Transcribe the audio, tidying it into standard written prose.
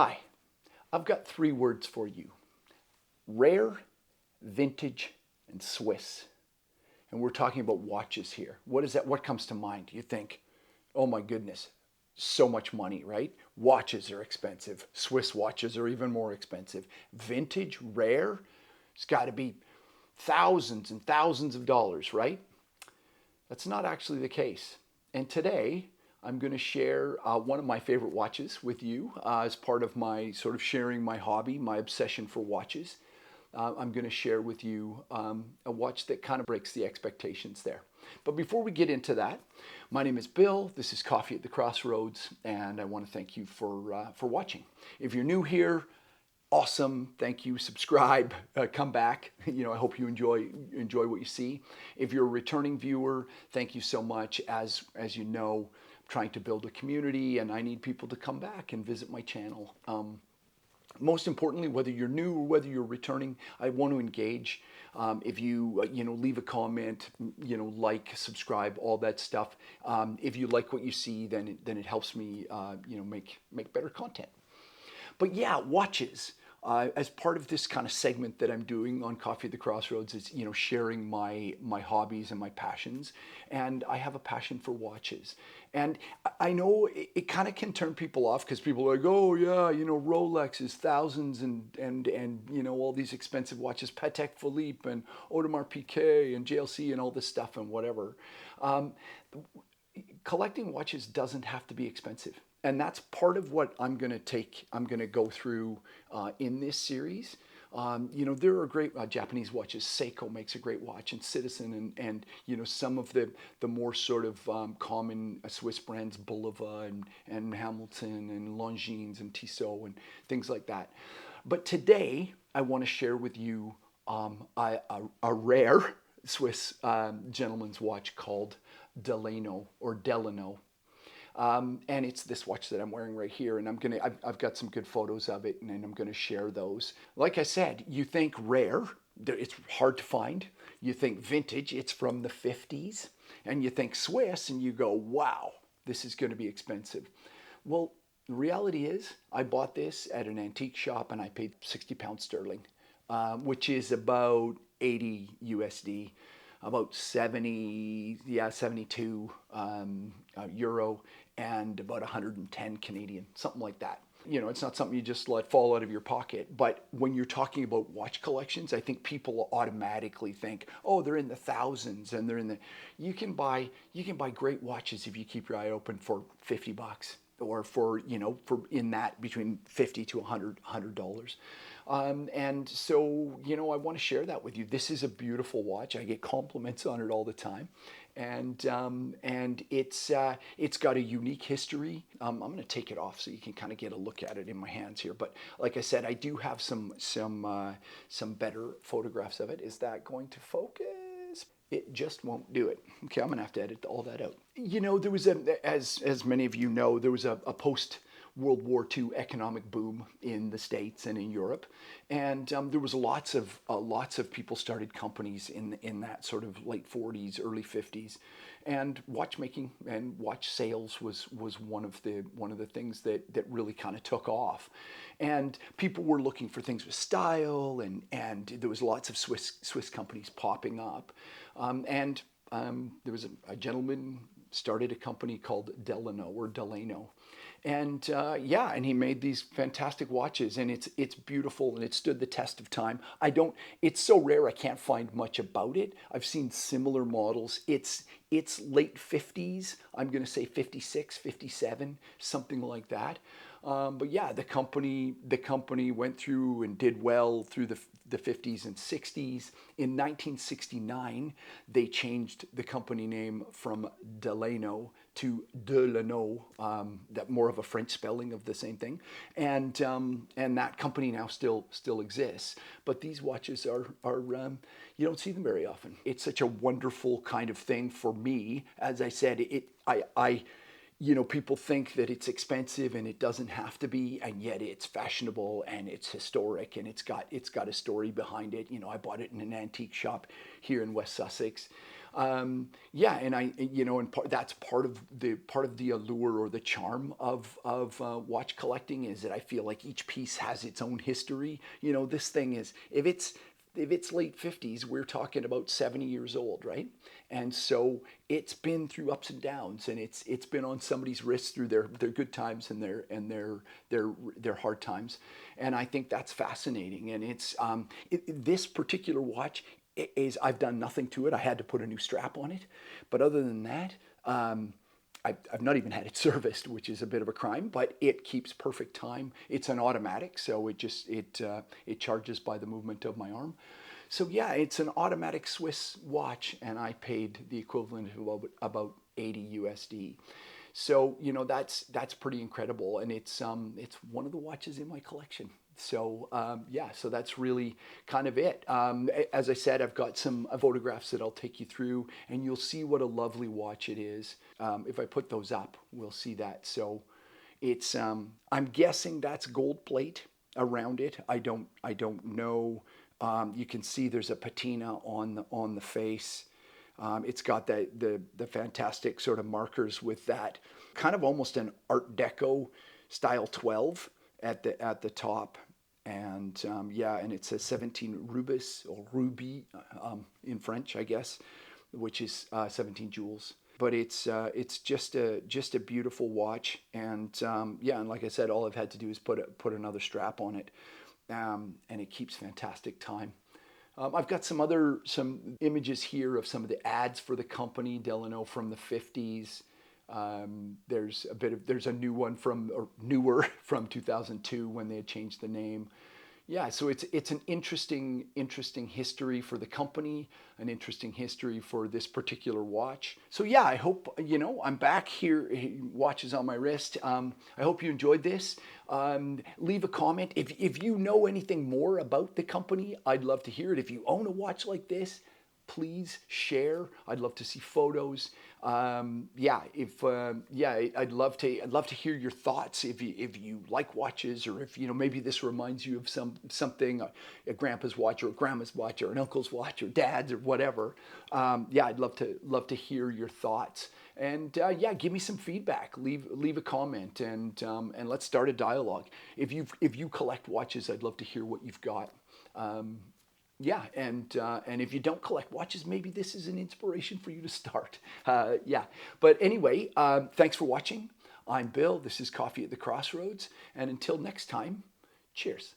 Hi, I've got three words for you: rare, vintage, and Swiss. And we're talking about watches here. What is that? What comes to mind? You think, oh my goodness, so much money, right? Watches are expensive. Swiss watches are even more expensive. Vintage, rare, it's got to be thousands and thousands of dollars, right? That's not actually the case. And today, I'm going to share one of my favorite watches with you as part of my sort of sharing my hobby, my obsession for watches. I'm going to share with you a watch that kind of breaks the expectations there. But before we get into that, my name is Bill. This is Coffee at the Crossroads, and I want to thank you for watching. If you're new here, awesome. Thank you. Subscribe. Come back. I hope you enjoy what you see. If you're a returning viewer, thank you so much. As you know, I'm trying to build a community, and I need people to come back and visit my channel. Most importantly, whether you're new or whether you're returning, I want to engage. If you leave a comment, like, subscribe, all that stuff. If you like what you see, then it helps me make better content. But yeah, watches. As part of this kind of segment that I'm doing on Coffee at the Crossroads, is sharing my hobbies and my passions, and I have a passion for watches. And I know it kind of can turn people off because people are like, oh yeah, Rolex is thousands and all these expensive watches, Patek Philippe and Audemars Piguet and JLC and all this stuff and whatever. Collecting watches doesn't have to be expensive. And that's part of what I'm going to go through in this series. There are great Japanese watches. Seiko makes a great watch, and Citizen, and some of the more sort of common Swiss brands, Bulova and Hamilton and Longines and Tissot and things like that. But today I want to share with you a rare Swiss gentleman's watch called Delano or Delano. And it's this watch that I'm wearing right here, and I've got some good photos of it, and I'm gonna share those. Like I said, you think rare, it's hard to find. You think vintage, it's from the 50s, and you think Swiss, and you go, wow, this is gonna be expensive. Well, the reality is, I bought this at an antique shop, and I paid 60 pounds sterling, which is about 80 USD. About 72 euro, and about 110 Canadian, something like that. It's not something you just let fall out of your pocket. But when you're talking about watch collections, I think people automatically think, oh, they're in the thousands, and they're in the. You can buy great watches if you keep your eye open for $50, or for in that between $50 to $100. And so, I want to share that with you. This is a beautiful watch. I get compliments on it all the time. And it's got a unique history. I'm going to take it off so you can kind of get a look at it in my hands here. But like I said, I do have some better photographs of it. Is that going to focus? It just won't do it. Okay, I'm going to have to edit all that out. There was as many of you know, there was a post World War II economic boom in the States and in Europe, and there was lots of people started companies in that sort of late 40s, early 50s, and watchmaking and watch sales was one of the things that really kind of took off, and people were looking for things with style, and there was lots of Swiss companies popping up, and there was a gentleman started a company called Delano. And and he made these fantastic watches, and it's beautiful, and it stood the test of time. It's so rare I can't find much about it. I've seen similar models. It's late 50s. I'm going to say 56, 57, something like that. But yeah, the company went through and did well through the 50s and 60s. In 1969, they changed the company name from Delano to Delano, that more of a French spelling of the same thing, and that company now still exists. But these watches are you don't see them very often. It's such a wonderful kind of thing for me. As I said, people think that it's expensive, and it doesn't have to be, and yet it's fashionable, and it's historic, and it's got a story behind it. I bought it in an antique shop here in West Sussex. Yeah, and that's part of the allure or the charm of watch collecting, is that I feel like each piece has its own history. This thing is, if it's late 50s, we're talking about 70 years old, right? And so it's been through ups and downs, and it's been on somebody's wrist through their good times and their hard times, and I think that's fascinating. And this particular watch is, I've done nothing to it. I had to put a new strap on it, but other than that, I've not even had it serviced, which is a bit of a crime, but it keeps perfect time. It's an automatic, so it charges by the movement of my arm. So yeah, it's an automatic Swiss watch, and I paid the equivalent of about 80 USD. So that's pretty incredible, and it's one of the watches in my collection. So yeah, so that's really kind of it. As I said, I've got some photographs that I'll take you through, and you'll see what a lovely watch it is. If I put those up, we'll see that. So it's I'm guessing that's gold plate around it. I don't know. You can see there's a patina on the face. It's got the fantastic sort of markers with that kind of almost an Art Deco style 12 at the top, and yeah, and it says 17 rubis or ruby in French, I guess, which is 17 jewels. But it's just a beautiful watch, and yeah, and like I said, all I've had to do is put another strap on it, and it keeps fantastic time. I've got some images here of some of the ads for the company, Delano, from the 50s. There's a new one newer from 2002 when they had changed the name. Yeah, so it's an interesting history for the company, an interesting history for this particular watch. So yeah, I hope I'm back here. Watches on my wrist. I hope you enjoyed this. Leave a comment if you know anything more about the company. I'd love to hear it. If you own a watch like this, please share. I'd love to see photos. Yeah, I'd love to hear your thoughts. If you like watches, or if maybe this reminds you of something, a grandpa's watch or a grandma's watch or an uncle's watch or dad's or whatever. Yeah, I'd love to hear your thoughts. And yeah, give me some feedback. Leave a comment, and let's start a dialogue. If you collect watches, I'd love to hear what you've got. Yeah, and if you don't collect watches, maybe this is an inspiration for you to start. Yeah, but anyway, thanks for watching. I'm Bill. This is Coffee at the Crossroads, and until next time, cheers.